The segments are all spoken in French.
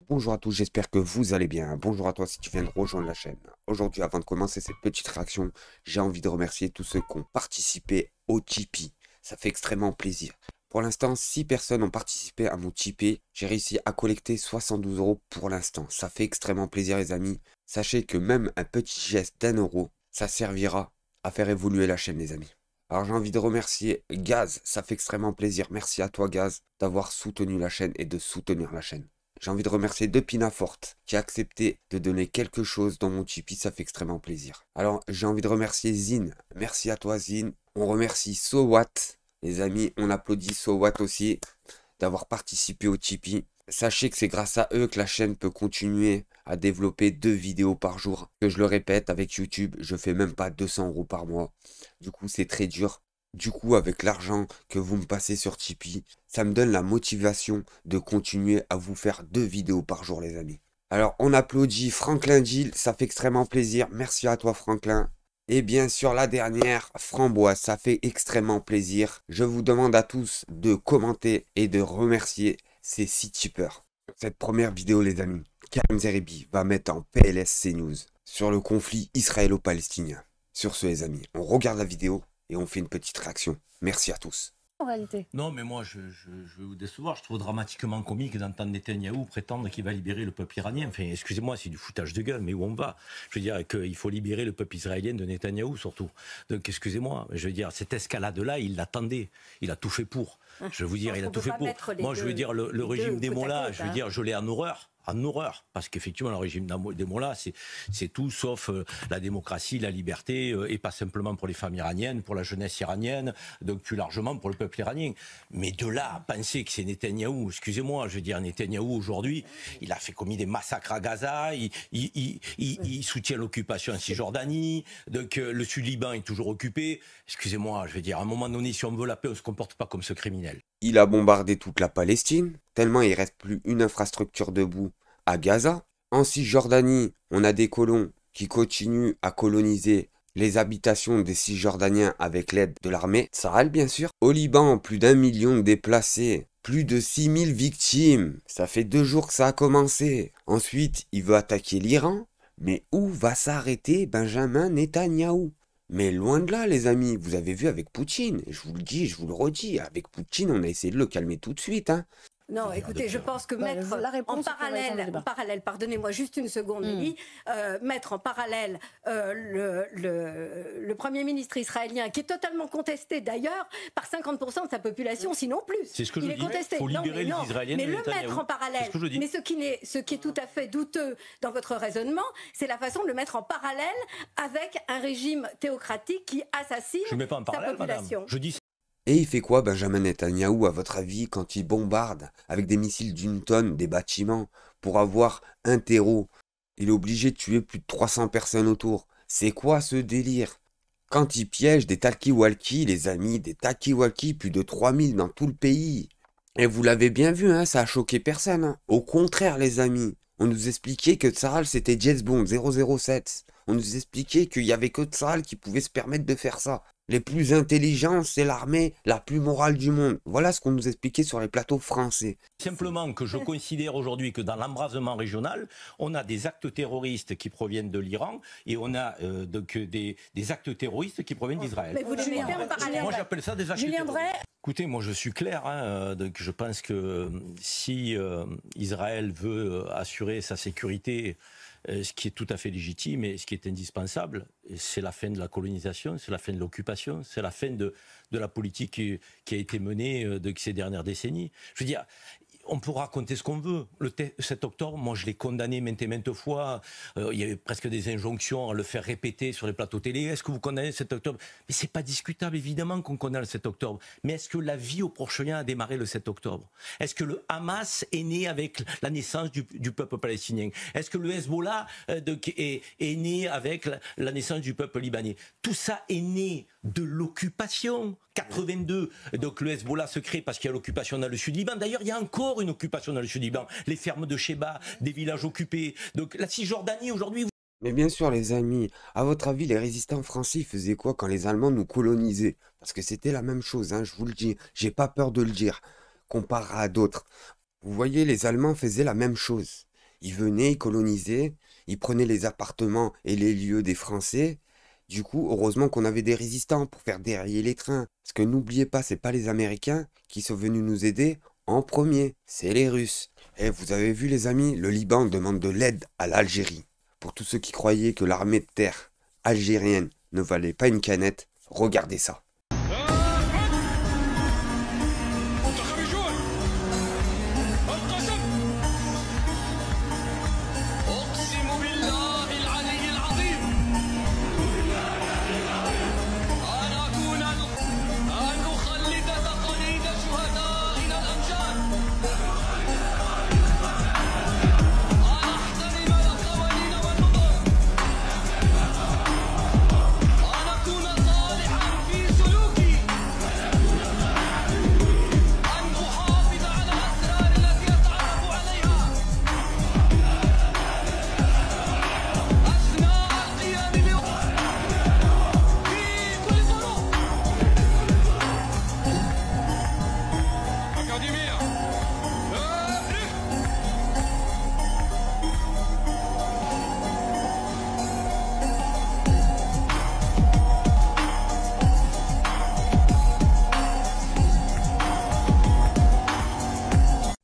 Bonjour à tous, j'espère que vous allez bien. Bonjour à toi si tu viens de rejoindre la chaîne. Aujourd'hui, avant de commencer cette petite réaction, j'ai envie de remercier tous ceux qui ont participé au Tipeee. Ça fait extrêmement plaisir. Pour l'instant, 6 personnes ont participé à mon Tipeee. J'ai réussi à collecter 72 euros pour l'instant. Ça fait extrêmement plaisir les amis. Sachez que même un petit geste d'1 euro, ça servira à faire évoluer la chaîne les amis. Alors j'ai envie de remercier Gaz, ça fait extrêmement plaisir. Merci à toi Gaz d'avoir soutenu la chaîne et de soutenir la chaîne. J'ai envie de remercier Depinaforte qui a accepté de donner quelque chose dans mon Tipeee, ça fait extrêmement plaisir. Alors j'ai envie de remercier Zine, merci à toi Zine. On remercie Sowat, les amis, on applaudit Sowat aussi d'avoir participé au Tipeee. Sachez que c'est grâce à eux que la chaîne peut continuer à développer 2 vidéos par jour. Que je le répète, avec YouTube, je fais même pas 200 euros par mois. Du coup, c'est très dur. Du coup, avec l'argent que vous me passez sur Tipeee, ça me donne la motivation de continuer à vous faire 2 vidéos par jour, les amis. Alors, on applaudit Franklin Gill, ça fait extrêmement plaisir. Merci à toi, Franklin. Et bien sûr, la dernière, Framboise, ça fait extrêmement plaisir. Je vous demande à tous de commenter et de remercier ces 6 tipeurs. Cette première vidéo, les amis, Karim Zeribi va mettre en PLS CNews sur le conflit israélo-palestinien. Sur ce, les amis, on regarde la vidéo et on fait une petite réaction. Merci à tous. En réalité. Non, mais moi, je vais vous décevoir. Je trouve dramatiquement comique d'entendre Netanyahou prétendre qu'il va libérer le peuple iranien. Enfin, excusez-moi, c'est du foutage de gueule, mais où on va? Je veux dire qu'il faut libérer le peuple israélien de Netanyahou, surtout. Donc, excusez-moi, je veux dire, cette escalade-là, il l'attendait. Il a tout fait pour. Je veux vous dire, il a tout fait pour. Moi, je veux dire, le régime des mollahs, je veux dire, je l'ai en horreur. En horreur, parce qu'effectivement le régime des mollahs, c'est tout sauf la démocratie, la liberté, et pas simplement pour les femmes iraniennes, pour la jeunesse iranienne, donc plus largement pour le peuple iranien. Mais de là à penser que c'est Netanyahou, excusez-moi, je veux dire, Netanyahou aujourd'hui, il a fait commis des massacres à Gaza, il soutient l'occupation en Cisjordanie, donc le Sud-Liban est toujours occupé. Excusez-moi, je veux dire, à un moment donné, si on veut la paix, on ne se comporte pas comme ce criminel. Il a bombardé toute la Palestine, tellement il reste plus une infrastructure debout à Gaza. En Cisjordanie, on a des colons qui continuent à coloniser les habitations des Cisjordaniens avec l'aide de l'armée Tsahal, bien sûr. Au Liban, plus d'1 million de déplacés, plus de 6000 victimes. Ça fait 2 jours que ça a commencé. Ensuite, il veut attaquer l'Iran. Mais où va s'arrêter Benjamin Netanyahou? Mais loin de là, les amis, vous avez vu avec Poutine, je vous le dis, je vous le redis, avec Poutine, on a essayé de le calmer tout de suite, hein. Non, écoutez, je pense que mettre en parallèle, pardonnez-moi juste une seconde, Nelly, mettre en parallèle le Premier ministre israélien, qui est totalement contesté d'ailleurs par 50% de sa population, sinon plus. C'est ce que je dis. Contesté. Il faut libérer les Israéliens. Mais le mettre en parallèle, mais ce qui est tout à fait douteux dans votre raisonnement, c'est la façon de le mettre en parallèle avec un régime théocratique qui assassine sa population. Je dis. Et il fait quoi Benjamin Netanyahou, à votre avis, quand il bombarde avec des missiles d'1 tonne des bâtiments pour avoir un terreau? Il est obligé de tuer plus de 300 personnes autour. C'est quoi ce délire? Quand il piège des talkie-walkie, les amis, des talkie-walkie, plus de 3000 dans tout le pays. Et vous l'avez bien vu, hein, ça a choqué personne. Hein. Au contraire, les amis, on nous expliquait que Tsahal c'était James Bond 007. On nous expliquait qu'il n'y avait que Tsahal qui pouvait se permettre de faire ça. Les plus intelligents, c'est l'armée la plus morale du monde. Voilà ce qu'on nous expliquait sur les plateaux français. Simplement que je considère aujourd'hui que dans l'embrasement régional, on a des actes terroristes qui proviennent de l'Iran et on a donc des actes terroristes qui proviennent d'Israël. Mais vous les mettez en parallèle. Moi j'appelle ça des actes terroristes. Écoutez, moi je suis clair, hein, donc je pense que si Israël veut assurer sa sécurité, ce qui est tout à fait légitime et ce qui est indispensable, c'est la fin de la colonisation, c'est la fin de l'occupation, c'est la fin de la politique qui a été menée de ces dernières décennies. Je veux dire, on peut raconter ce qu'on veut. Le 7 octobre, moi je l'ai condamné maintes et maintes fois. Il y avait presque des injonctions à le faire répéter sur les plateaux télé. Est-ce que vous condamnez le 7 octobre? Mais c'est pas discutable, évidemment qu'on condamne le 7 octobre. Mais est-ce que la vie au Proche-Orient a démarré le 7 octobre? Est-ce que le Hamas est né avec la naissance du peuple palestinien? Est-ce que le Hezbollah est né avec la naissance du peuple libanais? Tout ça est né de l'occupation. 82, donc le Hezbollah se crée parce qu'il y a l'occupation dans le Sud-Liban. D'ailleurs, il y a encore une occupation dans le Sud-Liban. Les fermes de Sheba, des villages occupés. Donc la Cisjordanie aujourd'hui... Mais bien sûr, les amis, à votre avis, les résistants français faisaient quoi quand les Allemands nous colonisaient? Parce que c'était la même chose, hein, je vous le dis. J'ai pas peur de le dire, comparé à d'autres. Vous voyez, les Allemands faisaient la même chose. Ils venaient, ils colonisaient, ils prenaient les appartements et les lieux des Français. Du coup, heureusement qu'on avait des résistants pour faire dérailler les trains. Parce que n'oubliez pas, c'est pas les Américains qui sont venus nous aider en premier, c'est les Russes. Et vous avez vu les amis, le Liban demande de l'aide à l'Algérie. Pour tous ceux qui croyaient que l'armée de terre algérienne ne valait pas une canette, regardez ça.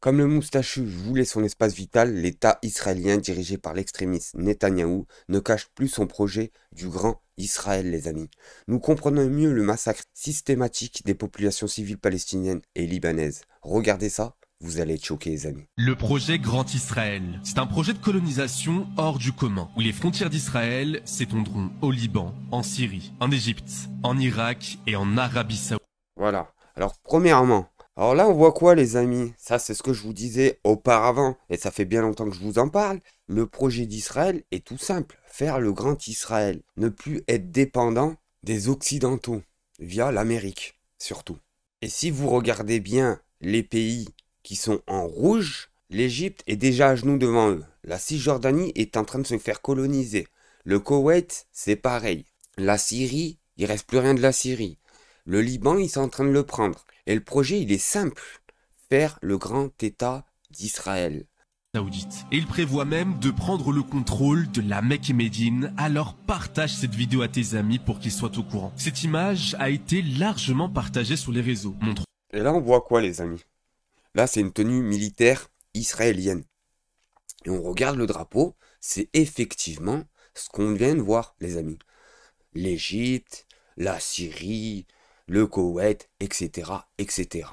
Comme le moustachu voulait son espace vital, l'État israélien dirigé par l'extrémiste Netanyahou ne cache plus son projet du grand Israël, les amis. Nous comprenons mieux le massacre systématique des populations civiles palestiniennes et libanaises. Regardez ça, vous allez être choqués, les amis. Le projet Grand Israël, c'est un projet de colonisation hors du commun, où les frontières d'Israël s'étendront au Liban, en Syrie, en Égypte, en Irak et en Arabie Saoudite. Voilà. Alors, premièrement, alors là, on voit quoi, les amis? Ça, c'est ce que je vous disais auparavant, et ça fait bien longtemps que je vous en parle. Le projet d'Israël est tout simple. Faire le grand Israël. Ne plus être dépendant des Occidentaux, via l'Amérique, surtout. Et si vous regardez bien les pays qui sont en rouge, l'Égypte est déjà à genoux devant eux. La Cisjordanie est en train de se faire coloniser. Le Koweït, c'est pareil. La Syrie, il reste plus rien de la Syrie. Le Liban, ils sont en train de le prendre. Et le projet, il est simple. Faire le grand État d'Israël. Saoudite. Et il prévoit même de prendre le contrôle de la Mecque et Médine. Alors partage cette vidéo à tes amis pour qu'ils soient au courant. Cette image a été largement partagée sur les réseaux. Et là, on voit quoi, les amis? Là, c'est une tenue militaire israélienne. Et on regarde le drapeau. C'est effectivement ce qu'on vient de voir, les amis. L'Égypte, la Syrie, le Koweït, etc., etc.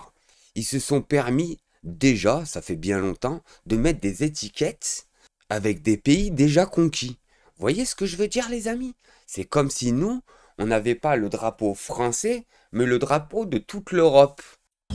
Ils se sont permis, déjà, ça fait bien longtemps, de mettre des étiquettes avec des pays déjà conquis. Vous voyez ce que je veux dire, les amis? C'est comme si nous, on n'avait pas le drapeau français, mais le drapeau de toute l'Europe.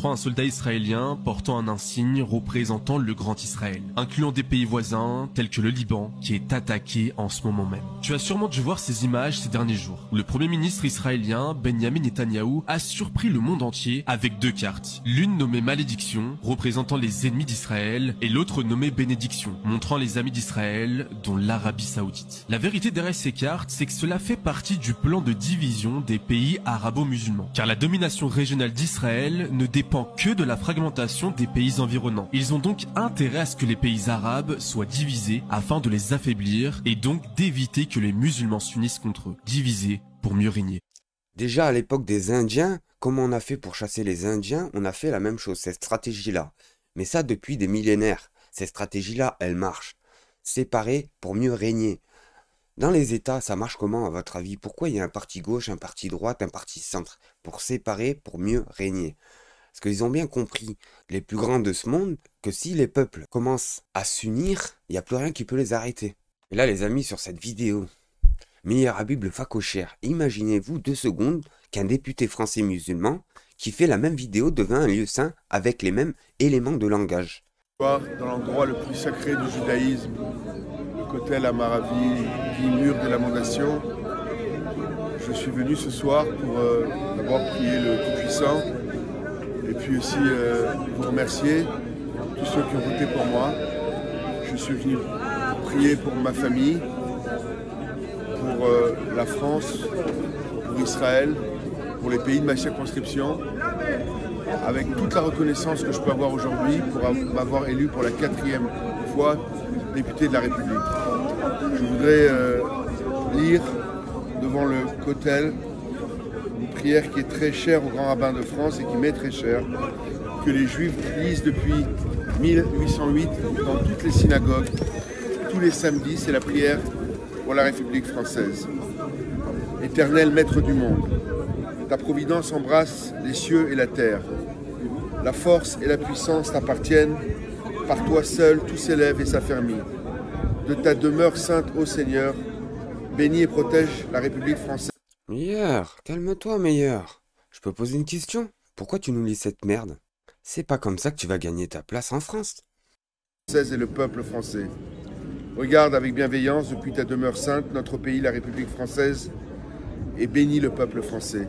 Un soldat israélien portant un insigne représentant le Grand Israël, incluant des pays voisins tels que le Liban, qui est attaqué en ce moment même. Tu as sûrement dû voir ces images ces derniers jours, où le premier ministre israélien, Benjamin Netanyahou, a surpris le monde entier avec deux cartes. L'une nommée Malédiction, représentant les ennemis d'Israël, et l'autre nommée Bénédiction, montrant les amis d'Israël, dont l'Arabie Saoudite. La vérité derrière ces cartes, c'est que cela fait partie du plan de division des pays arabo-musulmans, car la domination régionale d'Israël ne dépend que de la fragmentation des pays environnants. Ils ont donc intérêt à ce que les pays arabes soient divisés afin de les affaiblir et donc d'éviter que les musulmans s'unissent contre eux. Diviser pour mieux régner. Déjà à l'époque des Indiens, comment on a fait pour chasser les Indiens? On a fait la même chose, cette stratégie-là. Mais ça depuis des millénaires. Cette stratégie-là, elle marche. Séparer pour mieux régner. Dans les États, ça marche comment à votre avis? Pourquoi il y a un parti gauche, un parti droite, un parti centre? Pour séparer, pour mieux régner. Parce qu'ils ont bien compris, les plus grands de ce monde, que si les peuples commencent à s'unir, il n'y a plus rien qui peut les arrêter. Et là, les amis, sur cette vidéo, Meir Habib le Facocher, imaginez-vous 2 secondes qu'un député français musulman qui fait la même vidéo devant un lieu saint avec les mêmes éléments de langage. Dans l'endroit le plus sacré du judaïsme, le Kotel Amaravi, dit mur des lamentations, je suis venu ce soir pour d'abord prier le Tout-Puissant, et puis aussi vous remercier, tous ceux qui ont voté pour moi. Je suis venu prier pour ma famille, pour la France, pour Israël, pour les pays de ma circonscription, avec toute la reconnaissance que je peux avoir aujourd'hui pour m'avoir élu pour la 4e fois député de la République. Je voudrais lire devant le Kotel une prière qui est très chère au grand rabbin de France et qui m'est très chère, que les Juifs lisent depuis 1808 dans toutes les synagogues, tous les samedis. C'est la prière pour la République française. Éternel Maître du monde, ta providence embrasse les cieux et la terre. La force et la puissance t'appartiennent. Par toi seul, tout s'élève et s'affermit. De ta demeure sainte, ô Seigneur, bénis et protège la République française. Meilleur, calme-toi, meilleur. Je peux poser une question? Pourquoi tu nous lis cette merde? C'est pas comme ça que tu vas gagner ta place en France. Et le peuple français. Regarde avec bienveillance depuis ta demeure sainte notre pays, la République française, et bénis le peuple français.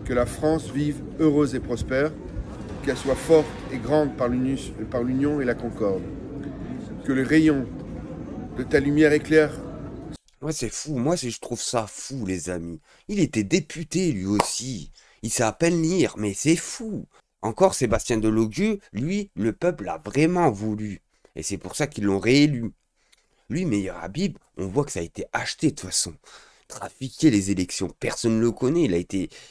Que la France vive heureuse et prospère, qu'elle soit forte et grande par l'union et la concorde. Que le rayon de ta lumière éclaire. Ouais, c'est fou. Moi, je trouve ça fou, les amis. Il était député, lui aussi. Il sait à peine lire, mais c'est fou. Encore Sébastien Delogu, lui, le peuple l'a vraiment voulu. Et c'est pour ça qu'ils l'ont réélu. Lui, Meilleur Habib, on voit que ça a été acheté de toute façon. Trafiquer les élections, personne ne le connaît.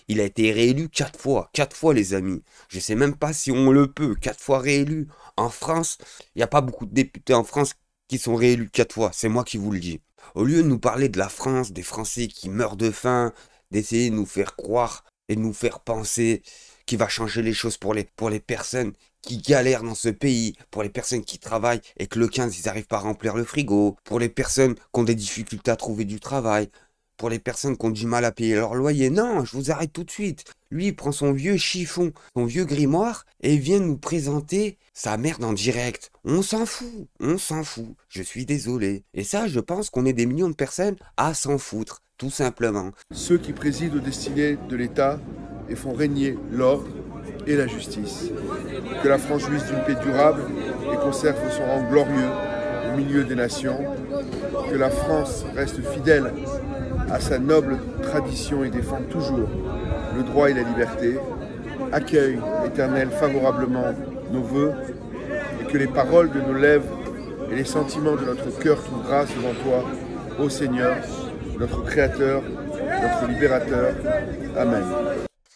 Il a été réélu 4 fois. 4 fois, les amis. Je sais même pas si on le peut. 4 fois réélu. En France, il n'y a pas beaucoup de députés en France qui sont réélus 4 fois. C'est moi qui vous le dis. Au lieu de nous parler de la France, des Français qui meurent de faim, d'essayer de nous faire croire et de nous faire penser qu'il va changer les choses pour les personnes qui galèrent dans ce pays, pour les personnes qui travaillent et que le 15, ils n'arrivent pas à remplir le frigo, pour les personnes qui ont des difficultés à trouver du travail, pour les personnes qui ont du mal à payer leur loyer. Non, je vous arrête tout de suite. Lui, il prend son vieux chiffon, son vieux grimoire, et il vient nous présenter sa merde en direct. On s'en fout, on s'en fout. Je suis désolé. Et ça, je pense qu'on est des millions de personnes à s'en foutre, tout simplement. Ceux qui président aux destinées de l'État et font régner l'ordre et la justice. Que la France jouisse d'une paix durable et conserve son rang glorieux au milieu des nations. Que la France reste fidèle à sa noble tradition et défende toujours le droit et la liberté. Accueille, Éternel, favorablement nos vœux et que les paroles de nos lèvres et les sentiments de notre cœur trouvent grâce devant toi, ô Seigneur, notre Créateur, notre Libérateur. Amen.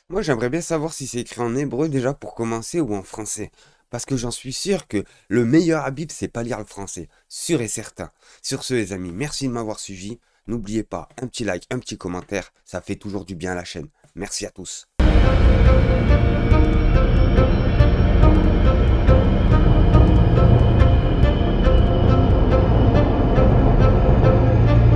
Moi, j'aimerais bien savoir si c'est écrit en hébreu déjà pour commencer ou en français. Parce que j'en suis sûr que le meilleur Habib, c'est pas lire le français. Sûr et certain. Sur ce, les amis, merci de m'avoir suivi. N'oubliez pas, un petit like, un petit commentaire, ça fait toujours du bien à la chaîne. Merci à tous.